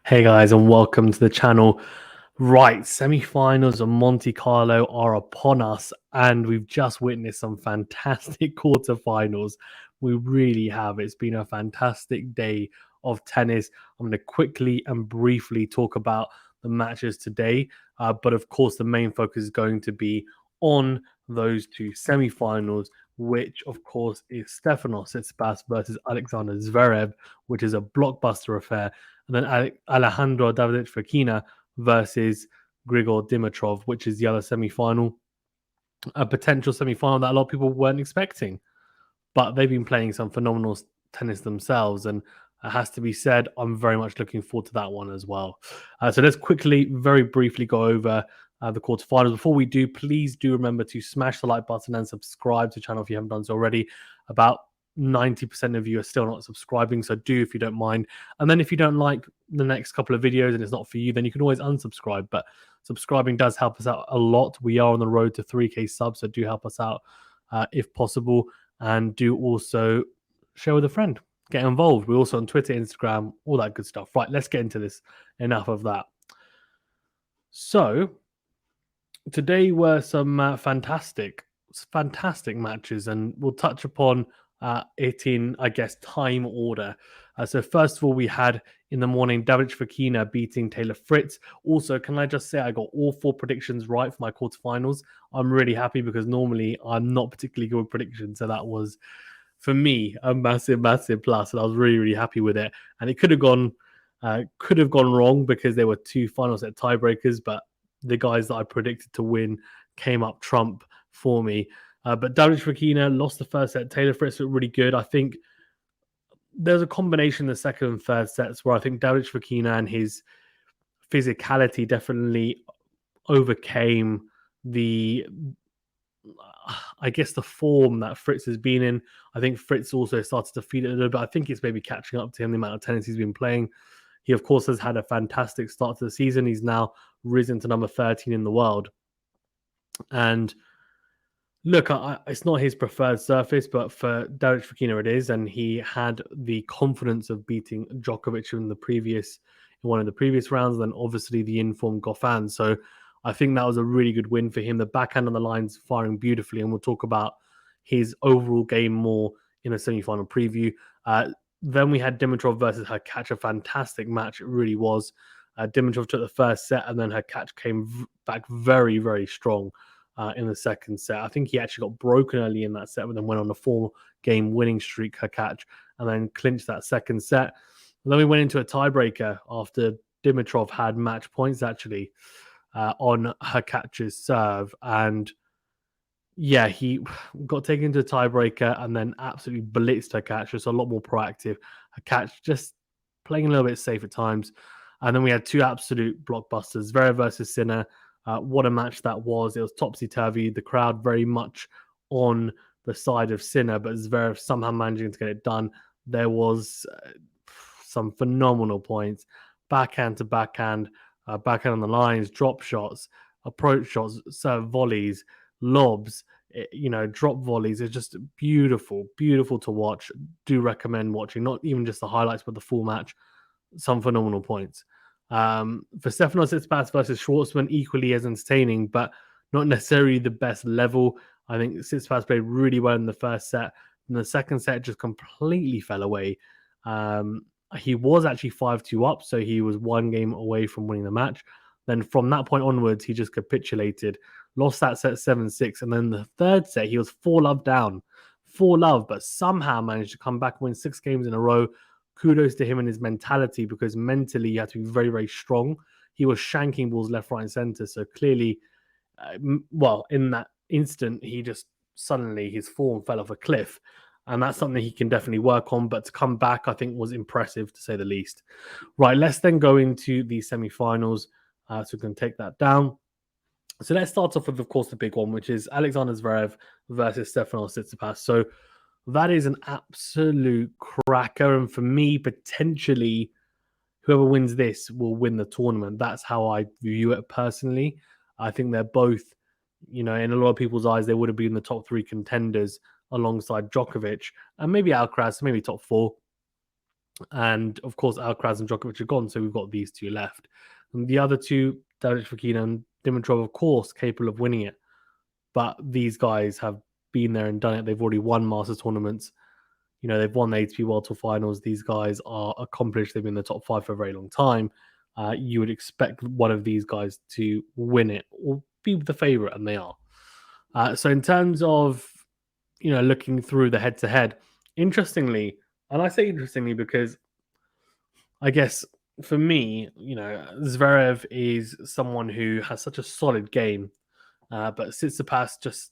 Hey guys, and welcome to the channel. Right, semi-finals of Monte Carlo are upon us, and we've just witnessed some fantastic quarterfinals. We really have. It's been a fantastic day of tennis. I'm going to quickly and briefly talk about the matches today, but of course, the main focus is going to be on those two semi-finals, which of course is Stefano Tsitsipas versus Alexander Zverev, which is a blockbuster affair, and then Alejandro Davidovich Fokina versus Grigor Dimitrov, which is the other semi-final, a potential semi-final that a lot of people weren't expecting. But they've been playing some phenomenal tennis themselves, and it has to be said, I'm very much looking forward to that one as well. So let's quickly, very briefly go over the quarterfinals. Before we do, please do remember to smash the like button and subscribe to the channel if you haven't done so already. About 90% of you are still not subscribing, so do if you don't mind. And then if you don't like the next couple of videos and it's not for you, then you can always unsubscribe. But subscribing does help us out a lot. We are on the road to 3K subs, so do help us out if possible. And do also share with a friend. Get involved. We're also on Twitter, Instagram, all that good stuff. Right, let's get into this. Enough of that. So today were some fantastic matches, and we'll touch upon it in, I guess, time order. So first of all, we had in the morning Davidovich Fakina beating Taylor Fritz. Also, can I just say I got all 4 predictions right for my quarterfinals? I'm really happy because normally I'm not particularly good with predictions, so that was for me a massive plus, and I was really happy with it. And it could have gone wrong because there were 2 final set tiebreakers, but the guys that I predicted to win came up trump for me. But Davidovich Fokina lost the first set. Taylor Fritz looked really good. I think there's a combination in the second and third sets where I think Davidovich Fokina and his physicality definitely overcame the, I guess, the form that Fritz has been in. I think Fritz also started to feed it a little bit. I think it's maybe catching up to him, the amount of tennis he's been playing. He, of course, has had a fantastic start to the season. He's now risen to number 13 in the world. And look, it's not his preferred surface, but for Davidovich Fokina it is. And he had the confidence of beating Djokovic in one of the previous rounds, and then obviously the informed Goffin. So I think that was a really good win for him. The backhand on the line's firing beautifully, and we'll talk about his overall game more in a semi-final preview. Then we had Dimitrov versus Hurkacz, a fantastic match. It really was. Dimitrov took the first set, and then Hurkacz came back very strong in the second set. I think he actually got broken early in that set, but then went on a 4-game winning streak, Hurkacz, and then clinched that second set. And then we went into a tiebreaker after Dimitrov had match points, actually, on Hurkacz's serve. And yeah, he got taken into a tiebreaker and then absolutely blitzed Hurkacz, just a lot more proactive. Hurkacz just playing a little bit safe at times. And then we had 2 absolute blockbusters, Zverev versus Sinner. What a match that was. It was topsy-turvy. The crowd very much on the side of Sinner, but Zverev somehow managing to get it done. There was some phenomenal points. Backhand to backhand, backhand on the lines, drop shots, approach shots, serve volleys, lobs, drop volleys. It's just beautiful to watch. Do recommend watching, not even just the highlights, but the full match. Some phenomenal points. For Stefano Tsitsipas versus Schwartzman, equally as entertaining, but not necessarily the best level. I think Tsitsipas played really well in the first set, and the second set just completely fell away. He was actually 5-2 up, so he was 1 game away from winning the match. Then from that point onwards, he just capitulated, lost that set 7-6, and then the third set, he was 4-love down. 4-love, but somehow managed to come back and win 6 games in a row. Kudos to him and his mentality, because mentally you have to be very strong. He was shanking balls left, right, and center. So clearly, in that instant, he just suddenly his form fell off a cliff. And that's something he can definitely work on. But to come back, I think, was impressive, to say the least. Right, let's then go into the semi-finals. So we can take that down. So let's start off with, of course, the big one, which is Alexander Zverev versus Stefano Tsitsipas. So that is an absolute cracker. And for me, potentially, whoever wins this will win the tournament. That's how I view it personally. I think they're both, in a lot of people's eyes, they would have been the top 3 contenders alongside Djokovic and maybe Alcaraz, maybe top 4. And of course, Alcaraz and Djokovic are gone, so we've got these two left. And the other two, Davidovich, Fokina, and Dimitrov, of course, capable of winning it. But these guys have been there and done it. They've already won Masters tournaments. You know, they've won the ATP World Tour finals. These guys are accomplished. They've been in the top 5 for a very long time. You would expect one of these guys to win it or be the favorite, and they are. So in terms of, you know, looking through the head-to-head, interestingly, and I say interestingly because I guess for me, you know, Zverev is someone who has such a solid game, but Tsitsipas just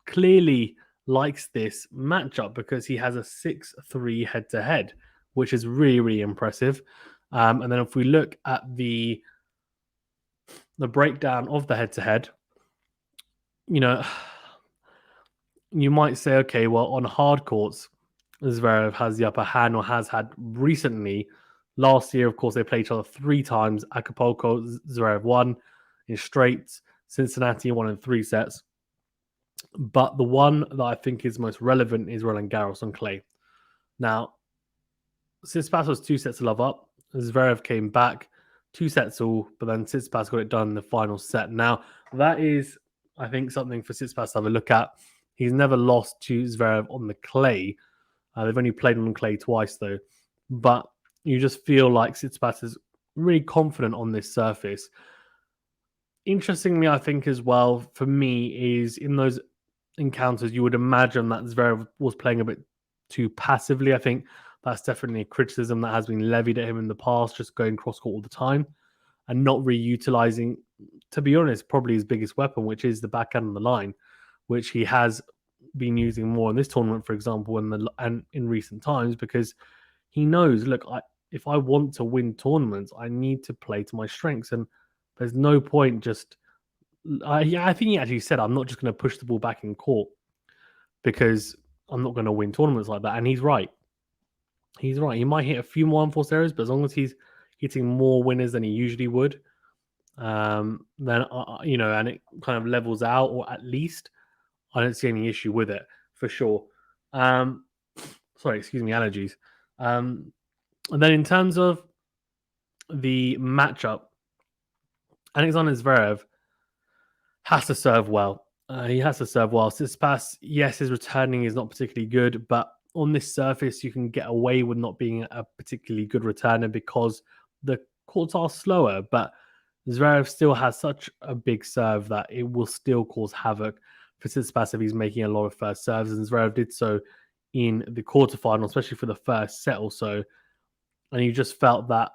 clearly likes this matchup because he has a 6-3 head-to-head, which is really, really impressive. And then if we look at the breakdown of the head-to-head, you know, you might say, okay, well, on hard courts, Zverev has the upper hand or has had recently. Last year, of course, they played each other 3 times. Acapulco, Zverev won in straights. Cincinnati won in 3 sets. But the one that I think is most relevant is Roland Garros on clay. Now, Tsitsipas was 2 sets to love up. Zverev came back 2 sets all, but then Tsitsipas got it done in the final set. Now, that is, I think, something for Tsitsipas to have a look at. He's never lost to Zverev on the clay. They've only played on clay twice, though. But you just feel like Tsitsipas is really confident on this surface. Interestingly, I think as well, for me, is in those encounters, you would imagine that Zverev was playing a bit too passively. I think that's definitely a criticism that has been levied at him in the past, just going cross-court all the time and not really utilizing, to be honest, probably his biggest weapon, which is the backhand on the line, which he has been using more in this tournament, for example, and in recent times, because he knows, look, if I want to win tournaments, I need to play to my strengths, and there's no point just. I think he actually said, "I'm not just going to push the ball back in court because I'm not going to win tournaments like that." And he's right. He's right. He might hit a few more unforced errors, but as long as he's hitting more winners than he usually would, then you know, and it kind of levels out, or at least I don't see any issue with it for sure. Sorry, excuse me, allergies. And then in terms of the matchup, Alexander Zverev has to serve well. He has to serve well. Tsitsipas, yes, his returning is not particularly good, but on this surface, you can get away with not being a particularly good returner because the courts are slower. But Zverev still has such a big serve that it will still cause havoc for Tsitsipas if he's making a lot of first serves. And Zverev did so in the quarterfinal, especially for the first set or so. And you just felt that,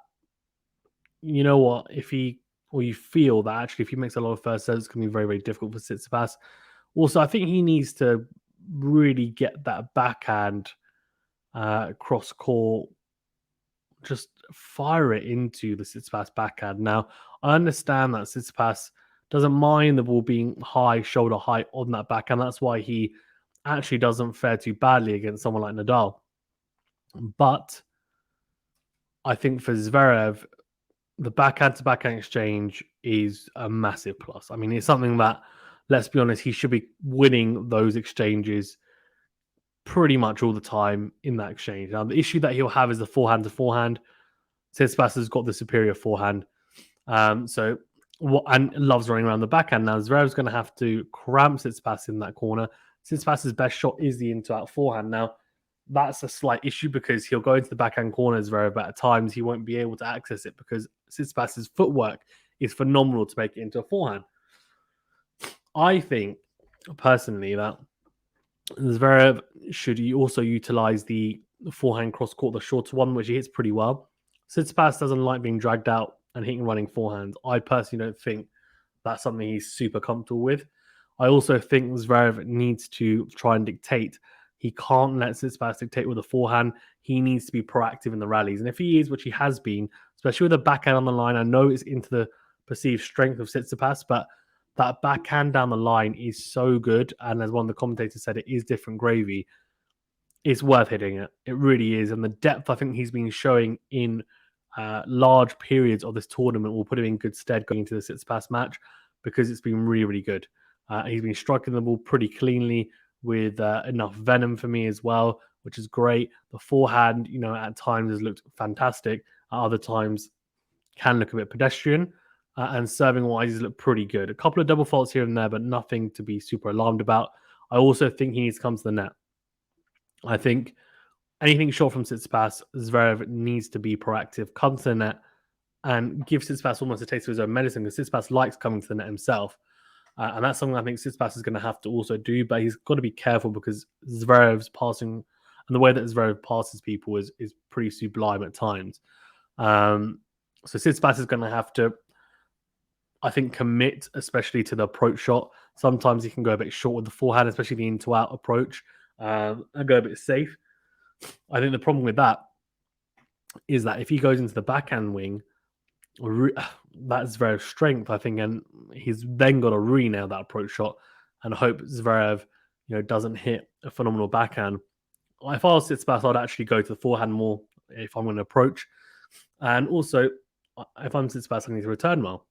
you know what, you feel that actually if he makes a lot of first serves, it's going to be very, very difficult for Tsitsipas. Also, I think he needs to really get that backhand cross court, just fire it into the Tsitsipas backhand. Now, I understand that Tsitsipas doesn't mind the ball being high, shoulder height on that backhand. That's why he actually doesn't fare too badly against someone like Nadal. But I think for Zverev, the backhand to backhand exchange is a massive plus. I mean, it's something that, let's be honest, he should be winning those exchanges pretty much all the time in that exchange. Now, the issue that he'll have is the forehand to forehand. Tsitsipas has got the superior forehand. And loves running around the backhand. Now, Zverev's going to have to cramp Tsitsipas in that corner. Tsitsipas's best shot is the into-out forehand. Now, that's a slight issue because he'll go into the backhand corner Zverev, but at times he won't be able to access it because Tsitsipas's footwork is phenomenal to make it into a forehand. I think, personally, that Zverev should also utilize the forehand cross-court, the shorter one, which he hits pretty well. Tsitsipas doesn't like being dragged out and hitting running forehands. I personally don't think that's something he's super comfortable with. I also think Zverev needs to try and dictate. He can't let Tsitsipas dictate with a forehand. He needs to be proactive in the rallies. And if he is, which he has been, especially with a backhand on the line, I know it's into the perceived strength of Tsitsipas, but that backhand down the line is so good. And as one of the commentators said, it is different gravy. It's worth hitting it. It really is. And the depth I think he's been showing in large periods of this tournament will put him in good stead going into the Tsitsipas match because it's been really, really good. He's been striking the ball pretty cleanly with enough venom for me as well. which is great. The forehand, at times has looked fantastic. At other times can look a bit pedestrian. And serving-wise, he's looked pretty good. A couple of double faults here and there, but nothing to be super alarmed about. I also think he needs to come to the net. I think anything short from Tsitsipas, Zverev needs to be proactive, come to the net, and give Tsitsipas almost a taste of his own medicine, because Tsitsipas likes coming to the net himself. And that's something I think Tsitsipas is going to have to also do, but he's got to be careful because Zverev's passing and the way that Zverev passes people is pretty sublime at times. So Tsitsipas is going to have to, I think, commit, especially to the approach shot. Sometimes he can go a bit short with the forehand, especially the in-to-out approach, and go a bit safe. I think the problem with that is that if he goes into the backhand wing, that's Zverev's strength, I think, and he's then got to really nail that approach shot and hope Zverev, doesn't hit a phenomenal backhand. If I was Tsitsipas, I'd actually go to the forehand more if I'm going to approach, and also if I'm Tsitsipas, I need to return well.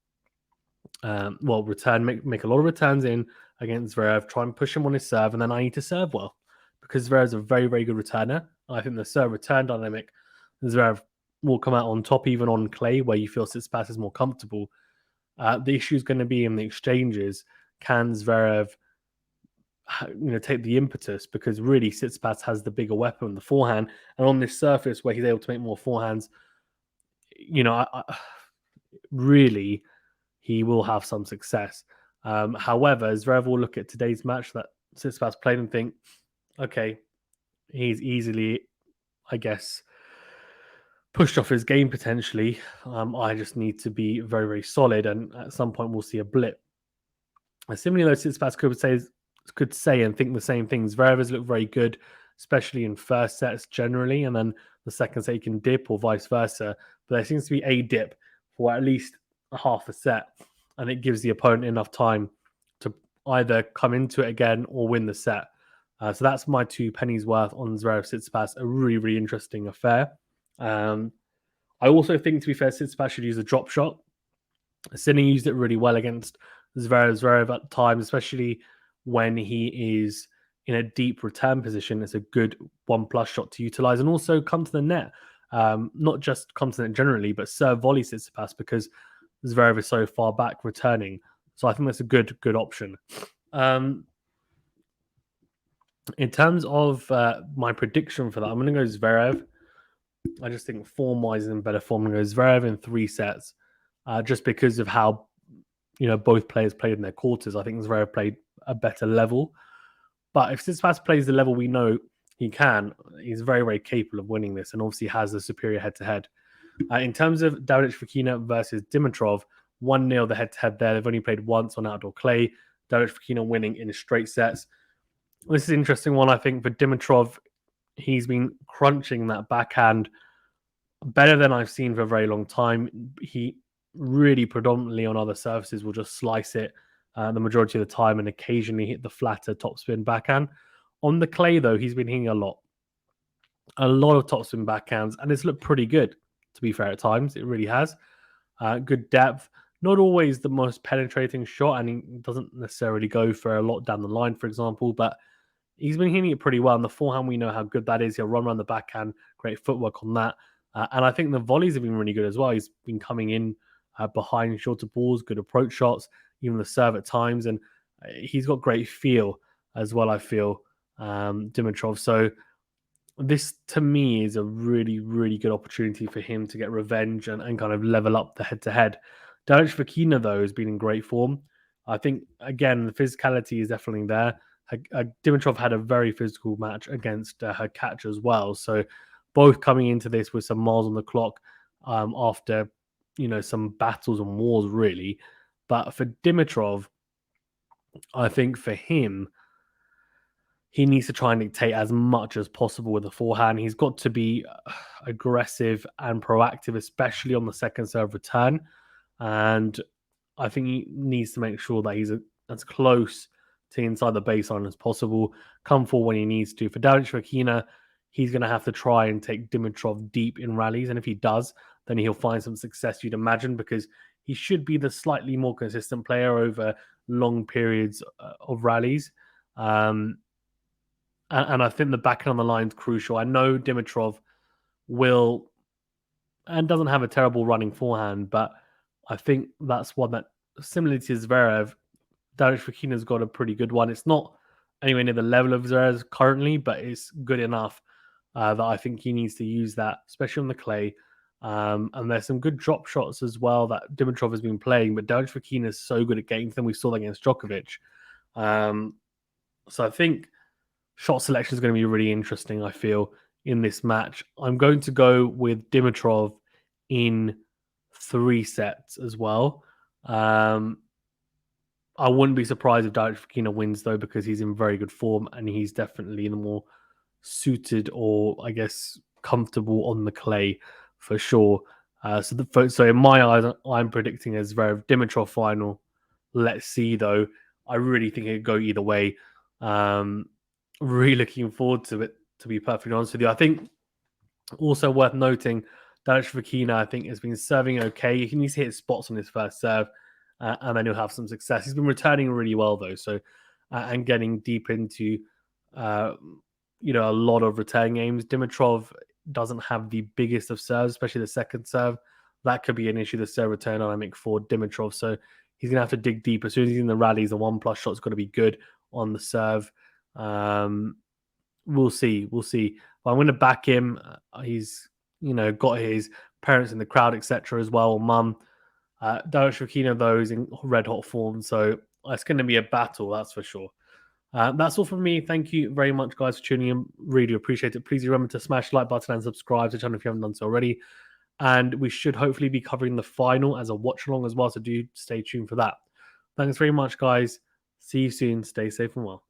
Make a lot of returns in against Zverev, try and push him on his serve, and then I need to serve well because Zverev's a very, very good returner. I think the serve return dynamic, Zverev will come out on top even on clay where you feel Tsitsipas is more comfortable. The issue is going to be in the exchanges. Can Zverev take the impetus, because really Tsitsipas has the bigger weapon, the forehand, and on this surface where he's able to make more forehands, really he will have some success. However, Zverev will look at today's match that Tsitsipas played and think, okay, he's easily, I guess, pushed off his game potentially. I just need to be very, very solid, and at some point we'll see a blip. Similarly, though, Tsitsipas could say and think the same things. Zverev has looked very good, especially in first sets generally, and then the second set he can dip or vice versa. But there seems to be a dip for at least a half a set, and it gives the opponent enough time to either come into it again or win the set. So that's my 2 pennies worth on Zverev Tsitsipas. A really, really interesting affair. I also think, to be fair, Tsitsipas should use a drop shot. Sinner used it really well against Zverev at times, especially when he is in a deep return position. It's a good 1+ shot to utilize, and also come to the net. Not just come to the net generally, but serve volley Tsitsipas, because Zverev is so far back returning. So I think that's a good option. In terms of my prediction for that, I'm going to go Zverev. I just think form-wise is in better form. I'm going to go Zverev in 3 sets, just because of how both players played in their quarters. I think Zverev played a better level. But if Tsitsipas plays the level we know he can, he's very, very capable of winning this, and obviously has a superior head-to-head. In terms of Davidovich Fokina versus Dimitrov, 1-0 the head-to-head there. They've only played once on outdoor clay. Davidovich Fokina winning in straight sets. This is an interesting one, I think, for Dimitrov. He's been crunching that backhand better than I've seen for a very long time. He really predominantly on other surfaces will just slice it the majority of the time and occasionally hit the flatter topspin backhand. On the clay, though, he's been hitting a lot of topspin backhands, and it's looked pretty good, to be fair, at times. It really has. Good depth. Not always the most penetrating shot, and he doesn't necessarily go for a lot down the line, for example, but he's been hitting it pretty well. And the forehand, we know how good that is. He'll run around the backhand, great footwork on that. And I think the volleys have been really good as well. He's been coming in behind shorter balls, good approach shots, even the serve at times. And he's got great feel as well, I feel, Dimitrov. So this, to me, is a really, really good opportunity for him to get revenge and kind of level up the head-to-head. Davidovich Fakina, though, has been in great form. I think, again, the physicality is definitely there. Dimitrov had a very physical match against her catch as well. So both coming into this with some miles on the clock after, some battles and wars, really. But for Dimitrov, I think for him, he needs to try and dictate as much as possible with the forehand. He's got to be aggressive and proactive, especially on the second serve return. And I think he needs to make sure that he's as close to inside the baseline as possible, come forward when he needs to. For Davidovich Fakina, he's going to have to try and take Dimitrov deep in rallies. And if he does, then he'll find some success, you'd imagine, because he should be the slightly more consistent player over long periods of rallies. And I think the backing on the line is crucial. I know Dimitrov will and doesn't have a terrible running forehand, but I think that's one that, similar to Zverev, Davidovich Fakina's got a pretty good one. It's not anywhere near the level of Zverev currently, but it's good enough that I think he needs to use that, especially on the clay. And there's some good drop shots as well that Dimitrov has been playing, but Davidovich Fakina is so good at getting them. We saw that against Djokovic. So I think shot selection is going to be really interesting, I feel, in this match. I'm going to go with Dimitrov in 3 sets as well. I wouldn't be surprised if Davidovich Fokina wins, though, because he's in very good form and he's definitely the more suited or, I guess, comfortable on the clay for sure. So in my eyes, I'm predicting a Zverev Dimitrov final. Let's see, though. I really think it could go either way. Really looking forward to it, to be perfectly honest with you. I think also worth noting, Davidovich Fokina, I think, has been serving okay. He needs to hit spots on his first serve, and then he'll have some success. He's been returning really well, though, so and getting deep into a lot of return games. Dimitrov doesn't have the biggest of serves, especially the second serve. That could be an issue, the serve return dynamic for Dimitrov. So he's going to have to dig deep. As soon as he's in the rallies, the 1+ shot's got to be good on the serve. We'll see. But I'm going to back him. He's got his parents in the crowd, etc. as well. Mum. Davidovich Fokina, though, is in red hot form, so it's going to be a battle, that's for sure. That's all from me. Thank you very much, guys, for tuning in. Really appreciate it. Please remember to smash the like button and subscribe to the channel if you haven't done so already. And we should hopefully be covering the final as a watch along as well, so do stay tuned for that. Thanks very much, guys. See you soon. Stay safe and well.